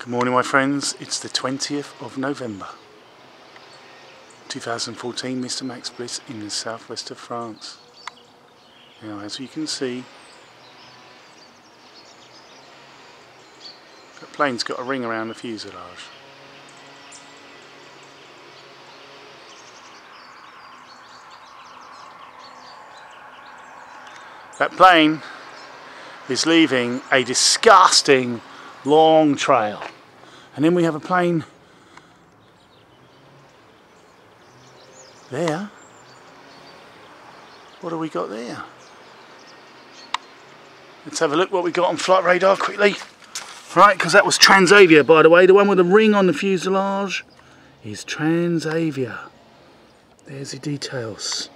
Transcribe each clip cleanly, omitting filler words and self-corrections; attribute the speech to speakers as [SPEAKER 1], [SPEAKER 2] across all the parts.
[SPEAKER 1] Good morning, my friends. It's the 20th of November 2014, Mr. Max Bliss in the southwest of France. Now, as you can see, the plane's got a ring around the fuselage. That plane is leaving a disgusting long trail, and then we have a plane there. What have we got there? Let's have a look what we got on flight radar quickly. Right, because that was Transavia, by the way. The one with the ring on the fuselage is Transavia. There's the details.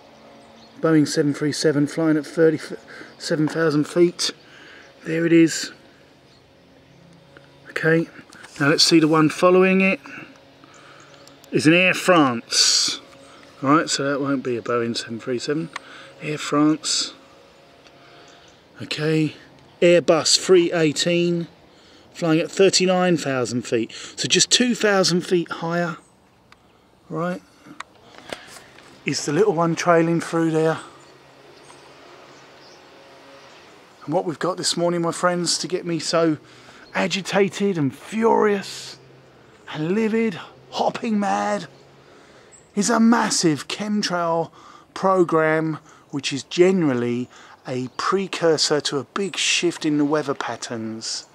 [SPEAKER 1] Boeing 737 flying at 37,000 feet. There it is. Okay, now let's see the one following it. Is an Air France. Alright, so that won't be a Boeing 737. Air France. Okay, Airbus 318 flying at 39,000 feet. So just 2,000 feet higher. Right. Is the little one trailing through there. And what we've got this morning, my friends, to get me so agitated and furious and livid, hopping mad, is a massive chemtrail program, which is generally a precursor to a big shift in the weather patterns.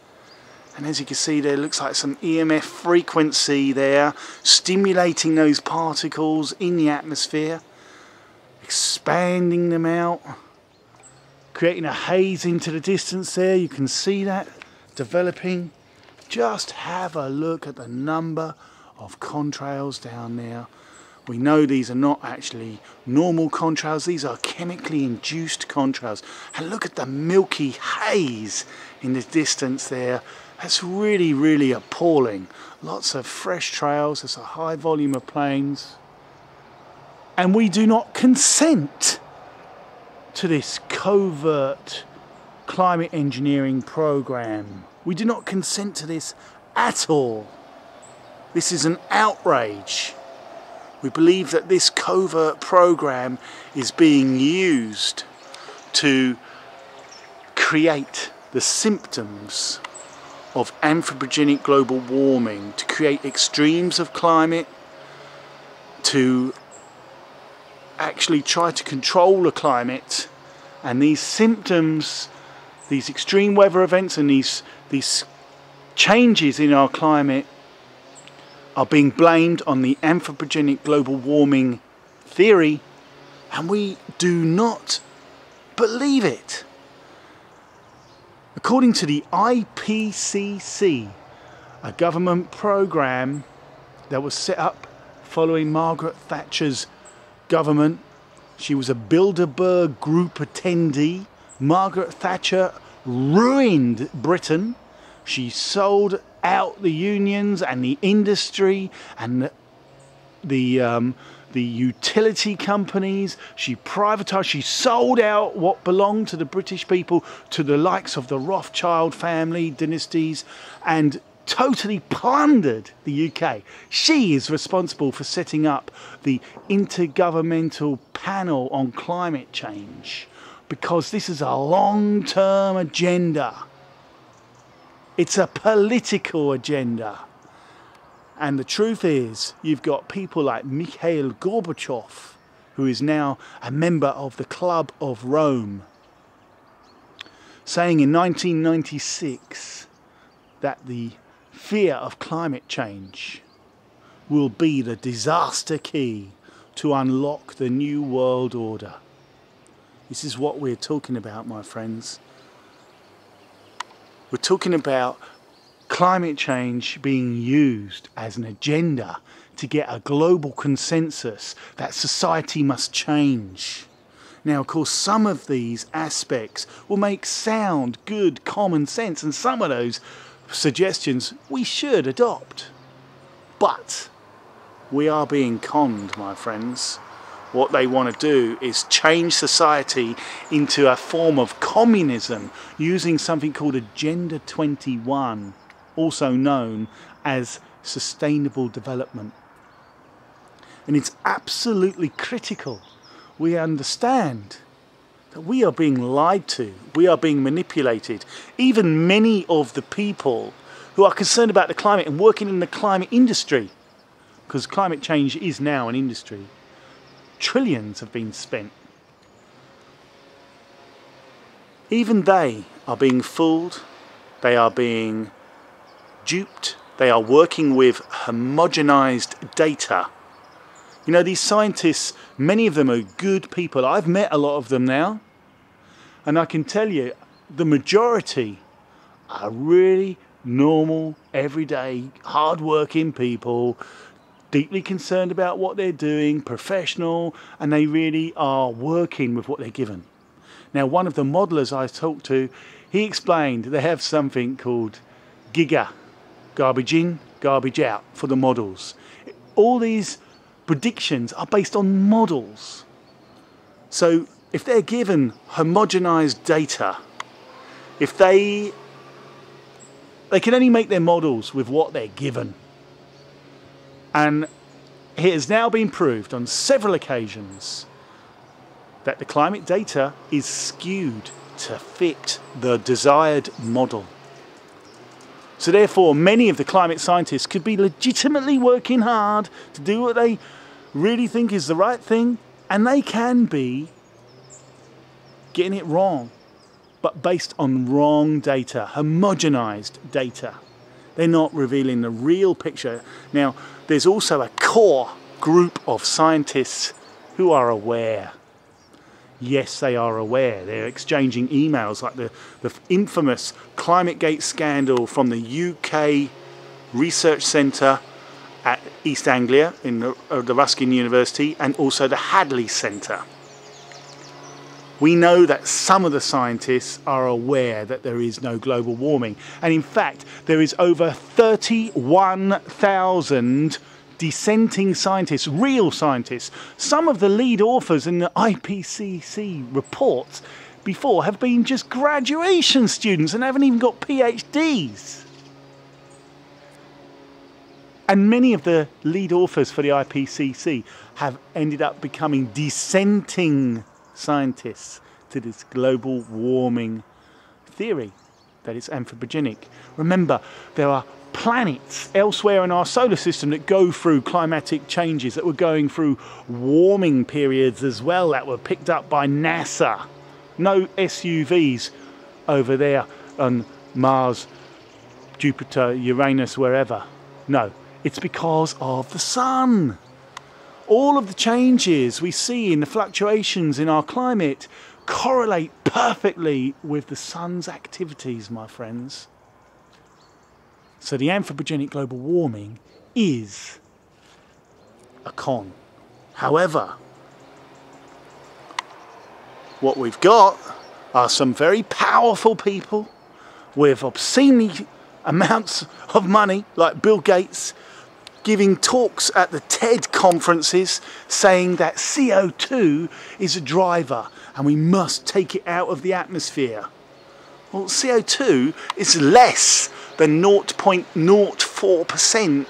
[SPEAKER 1] And as you can see, there looks like some EMF frequency there, stimulating those particles in the atmosphere, expanding them out, creating a haze into the distance there. You can see that developing. Just have a look at the number of contrails down there. We know these are not actually normal contrails, these are chemically induced contrails. And look at the milky haze in the distance there. That's really, really appalling. Lots of fresh trails, there's a high volume of planes. And we do not consent to this covert climate engineering program. We do not consent to this at all. This is an outrage. We believe that this covert program is being used to create the symptoms of anthropogenic global warming, to create extremes of climate, to actually try to control the climate. And these symptoms, these extreme weather events and these changes in our climate are being blamed on the anthropogenic global warming theory, and we do not believe it. According to the IPCC, a government program that was set up following Margaret Thatcher's government. She was a Bilderberg Group attendee. Margaret Thatcher ruined Britain. She sold out the unions and the industry and the utility companies. She privatised, she sold out what belonged to the British people to the likes of the Rothschild family dynasties and totally plundered the UK. She is responsible for setting up the Intergovernmental Panel on Climate Change, because this is a long-term agenda. It's a political agenda. And the truth is, you've got people like Mikhail Gorbachev, who is now a member of the Club of Rome, saying in 1996 that the fear of climate change will be the disaster key to unlock the new world order. This is what we're talking about, my friends. We're talking about climate change being used as an agenda to get a global consensus that society must change. Now, of course, some of these aspects will make sound good common sense, and some of those suggestions we should adopt. But we are being conned, my friends. What they want to do is change society into a form of communism using something called Agenda 21. also known as sustainable development. And it's absolutely critical we understand that we are being lied to, we are being manipulated. Even many of the people who are concerned about the climate and working in the climate industry, because climate change is now an industry, trillions have been spent. Even they are being fooled, they are being duped, they are working with homogenized data. You know, these scientists, many of them are good people. I've met a lot of them now, and I can tell you the majority are really normal, everyday, hard-working people, deeply concerned about what they're doing, professional, and they really are working with what they're given. Now, one of the modelers I talked to, he explained they have something called GIGA, garbage in, garbage out, for the models. All these predictions are based on models. So if they're given homogenized data, if they can only make their models with what they're given. And it has now been proved on several occasions that the climate data is skewed to fit the desired model. So therefore, many of the climate scientists could be legitimately working hard to do what they really think is the right thing, and they can be getting it wrong, but based on wrong data, homogenized data. They're not revealing the real picture. Now, there's also a core group of scientists who are aware. Yes, they are aware. They're exchanging emails, like the infamous ClimateGate scandal from the UK Research Centre at East Anglia in the Ruskin University, and also the Hadley Centre. We know that some of the scientists are aware that there is no global warming, and in fact there is over 31,000 dissenting scientists, real scientists. Some of the lead authors in the IPCC reports before have been just graduation students and haven't even got PhDs. And many of the lead authors for the IPCC have ended up becoming dissenting scientists to this global warming theory that it's anthropogenic. Remember, there are planets elsewhere in our solar system that go through climatic changes, that were going through warming periods as well, that were picked up by NASA. No SUVs over there on Mars, Jupiter, Uranus, wherever. No, it's because of the sun. All of the changes we see in the fluctuations in our climate correlate perfectly with the sun's activities, my friends. So the anthropogenic global warming is a con. However, what we've got are some very powerful people with obscene amounts of money, like Bill Gates, giving talks at the TED conferences saying that CO2 is a driver and we must take it out of the atmosphere. Well, CO2 is less than 0.04%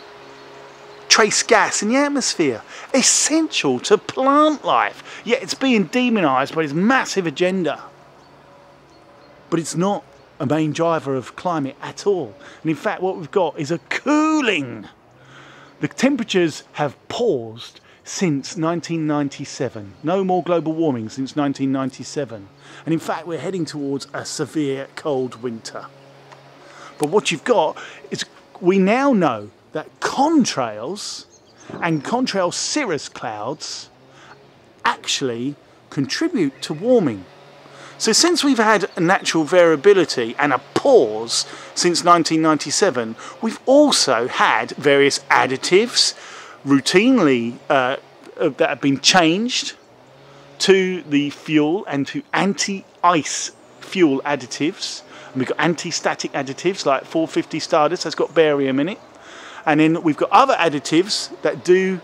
[SPEAKER 1] trace gas in the atmosphere, essential to plant life, yet it's being demonised by this massive agenda. But it's not a main driver of climate at all. And in fact, what we've got is a cooling. The temperatures have paused since 1997. No more global warming since 1997. And in fact, we're heading towards a severe cold winter. But what you've got is, we now know that contrails and contrail cirrus clouds actually contribute to warming. So since we've had a natural variability and a pause since 1997, we've also had various additives routinely that have been changed to the fuel and to anti-ice fuel additives. And we've got anti-static additives like 450 Stardust, that's got barium in it. And then we've got other additives that do,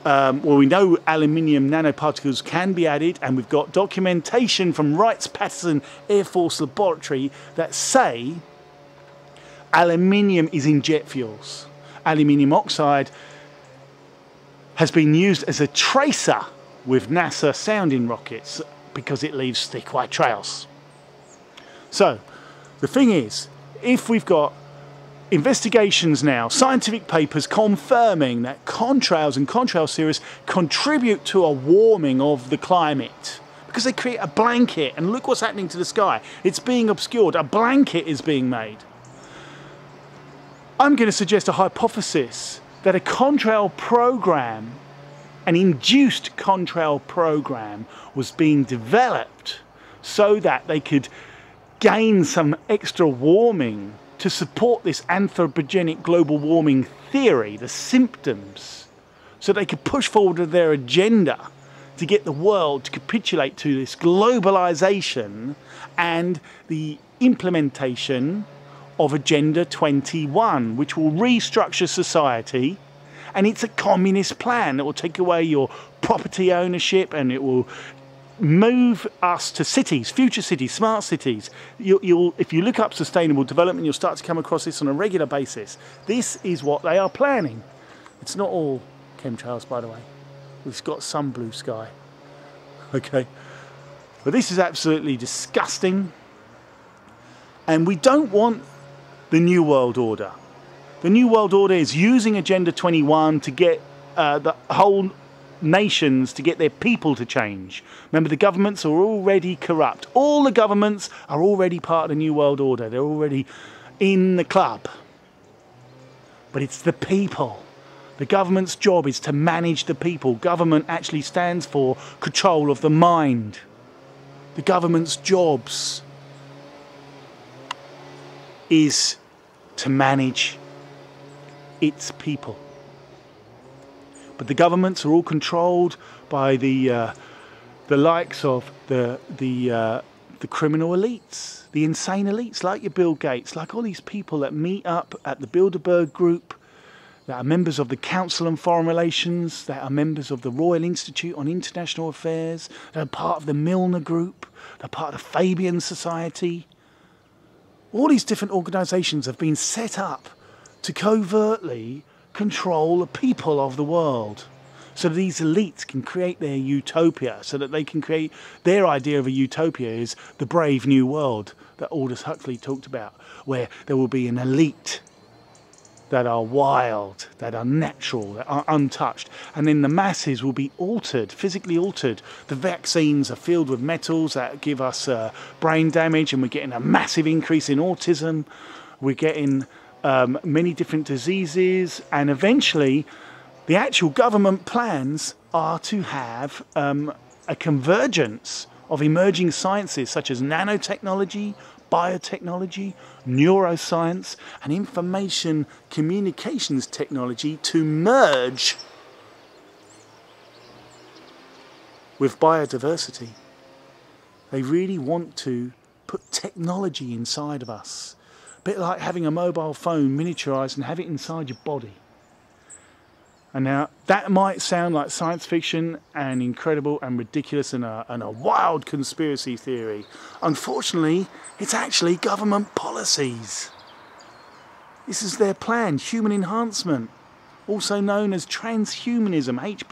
[SPEAKER 1] well, we know aluminium nanoparticles can be added, and we've got documentation from Wrights-Patterson Air Force Laboratory that say aluminium is in jet fuels. Aluminium oxide has been used as a tracer with NASA sounding rockets because it leaves thick white trails. So the thing is, if we've got investigations now, scientific papers confirming that contrails and contrail Cirrus contribute to a warming of the climate because they create a blanket, and look what's happening to the sky. It's being obscured. A blanket is being made. I'm going to suggest a hypothesis that a contrail program, an induced contrail program, was being developed so that they could gain some extra warming to support this anthropogenic global warming theory, the symptoms, so they could push forward with their agenda to get the world to capitulate to this globalization and the implementation of Agenda 21, which will restructure society. And it's a communist plan that will take away your property ownership, and it will move us to cities, future cities, smart cities. If you look up sustainable development, you'll start to come across this on a regular basis. This is what they are planning. It's not all chemtrails, by the way. We've got some blue sky. Okay. But this is absolutely disgusting. And we don't want the New World Order. The New World Order is using Agenda 21 to get the whole nations to get their people to change. Remember, the governments are already corrupt. All the governments are already part of the New World Order. They're already in the club. But it's the people. The government's job is to manage the people. Government actually stands for control of the mind. The government's jobs is to manage its people. But the governments are all controlled by the likes of the criminal elites, the insane elites, like your Bill Gates, like all these people that meet up at the Bilderberg Group, that are members of the Council on Foreign Relations, that are members of the Royal Institute on International Affairs, that are part of the Milner Group, that are part of the Fabian Society. All these different organisations have been set up to covertly control the people of the world, so that these elites can create their utopia, so that they can create their idea of a utopia is the brave new world that Aldous Huxley talked about, where there will be an elite that are wild, that are natural, that are untouched, and then the masses will be altered, physically altered. The vaccines are filled with metals that give us brain damage, and we're getting a massive increase in autism. We're getting many different diseases, and eventually the actual government plans are to have a convergence of emerging sciences such as nanotechnology, biotechnology, neuroscience, and information communications technology to merge with biodiversity. They really want to put technology inside of us. A bit like having a mobile phone miniaturized and have it inside your body. And now that might sound like science fiction and incredible and ridiculous and a wild conspiracy theory. Unfortunately, it's actually government policies. This is their plan, human enhancement, also known as transhumanism, H+.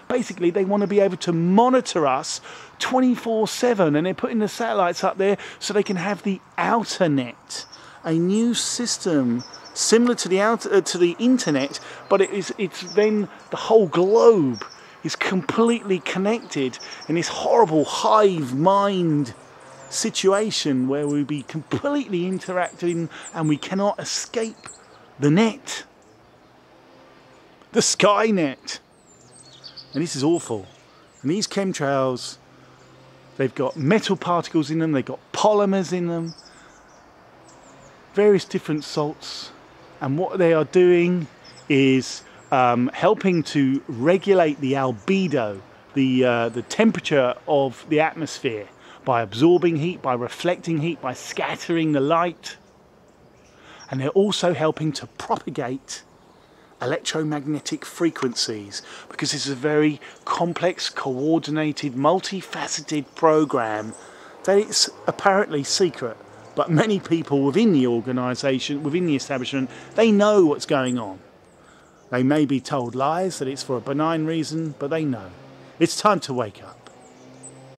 [SPEAKER 1] Basically, they want to be able to monitor us 24/7, and they're putting the satellites up there so they can have the outer net. A new system similar to the internet, but it's then the whole globe is completely connected in this horrible hive mind situation where we'll be completely interacting and we cannot escape the net, the Skynet. And this is awful. And these chemtrails, they've got metal particles in them, they've got polymers in them, various different salts, and what they are doing is helping to regulate the albedo, the temperature of the atmosphere, by absorbing heat, by reflecting heat, by scattering the light. And they're also helping to propagate electromagnetic frequencies, because this is a very complex, coordinated, multifaceted program that it's apparently secret. But many people within the organisation, within the establishment, they know what's going on. They may be told lies, that it's for a benign reason, but they know. It's time to wake up.